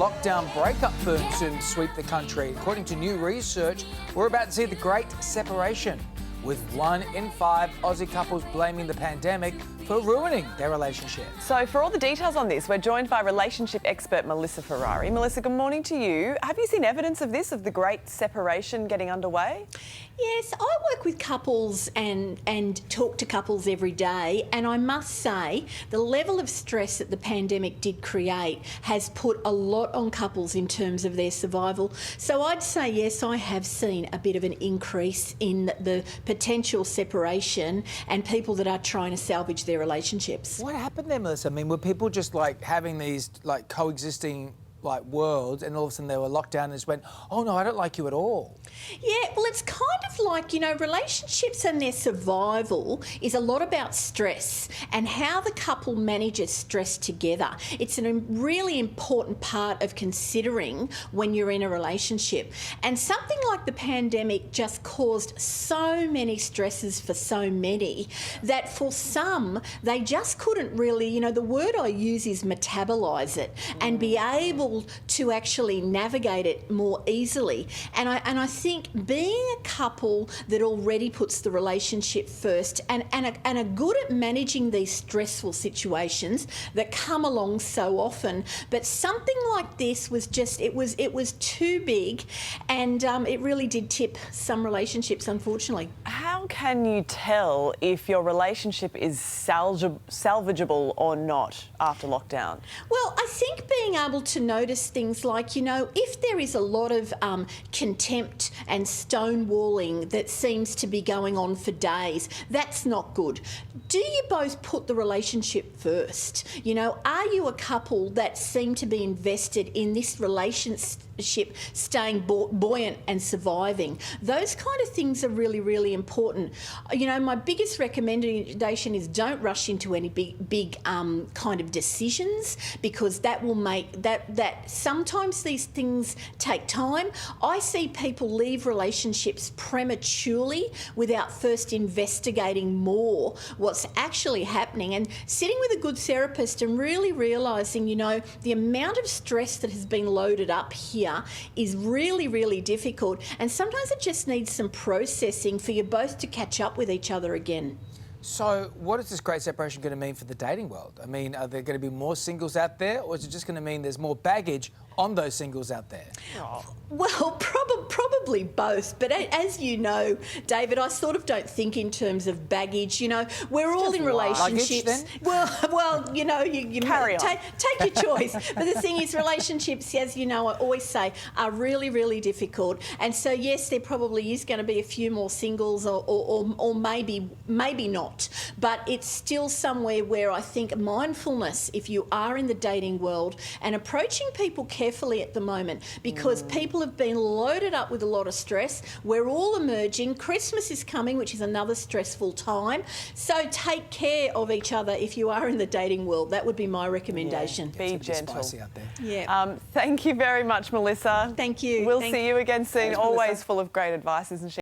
Lockdown breakup boom soon to sweep the country. According to new research, we're about to see the Great Seperation, with 1 in 5 Aussie couples blaming the pandemic for ruining their relationship. So for all the details on this, we're joined by relationship expert Melissa Ferrari. Melissa, good morning to you. Have you seen evidence of this, of the Great Seperation getting underway? Yes, I work with couples and talk to couples every day, and I must say the level of stress that the pandemic did create has put a lot on couples in terms of their survival. So I'd say yes, I have seen a bit of an increase in the potential separation and people that are trying to salvage their relationships. What happened there, Melissa? I mean, were people just like having these like coexisting like worlds, and all of a sudden they were locked down and just went, oh no, I don't like you at all? Yeah, well, it's kind of like, you know, relationships and their survival is a lot about stress and how the couple manages stress together. It's a really important part of considering when you're in a relationship. And something like the pandemic just caused so many stresses for so many that for some, they just couldn't really, you know, the word I use is metabolise it and be able to actually navigate it more easily. And I think being a couple that already puts the relationship first and are good at managing these stressful situations that come along so often, but something like this was just, it was too big, and it really did tip some relationships, unfortunately. How can you tell if your relationship is salvageable or not after lockdown? Well, I think being able to notice things like, you know, if there is a lot of contempt and stonewalling that seems to be going on for days, that's not good. Do you both put the relationship first? You know, are you a couple that seem to be invested in this relationship staying buoyant and surviving? Those kind of things are really, really important. You know, my biggest recommendation is don't rush into any big kind of decisions, because that will make that sometimes these things take time. I see people leave relationships prematurely without first investigating more what's actually happening, and sitting with a good therapist and really realising, you know, the amount of stress that has been loaded up here is really, really difficult, and sometimes it just needs some processing for you both to catch up with each other again. So what is this Great Separation going to mean for the dating world? I mean, are there going to be more singles out there, or is it just going to mean there's more baggage on those singles out there? Oh. Well, probably both. But as you know, David, I sort of don't think in terms of baggage. You know, we're all in relationships. Luggage, then? Well, you know, you carry on. Take your choice. But the thing is, relationships, as you know, I always say, are really, really difficult. And so, yes, there probably is going to be a few more singles, or maybe not. But it's still somewhere where I think mindfulness, if you are in the dating world, and approaching people carefully at the moment, because people have been loaded up with a lot of stress. We're all emerging. Christmas is coming, which is another stressful time. So take care of each other if you are in the dating world. That would be my recommendation. Yeah, be gentle. Spicy out there. Yeah. Thank you very much, Melissa. Thank you. We'll see you again soon. Thanks, Always Melissa. full of great advice, isn't she?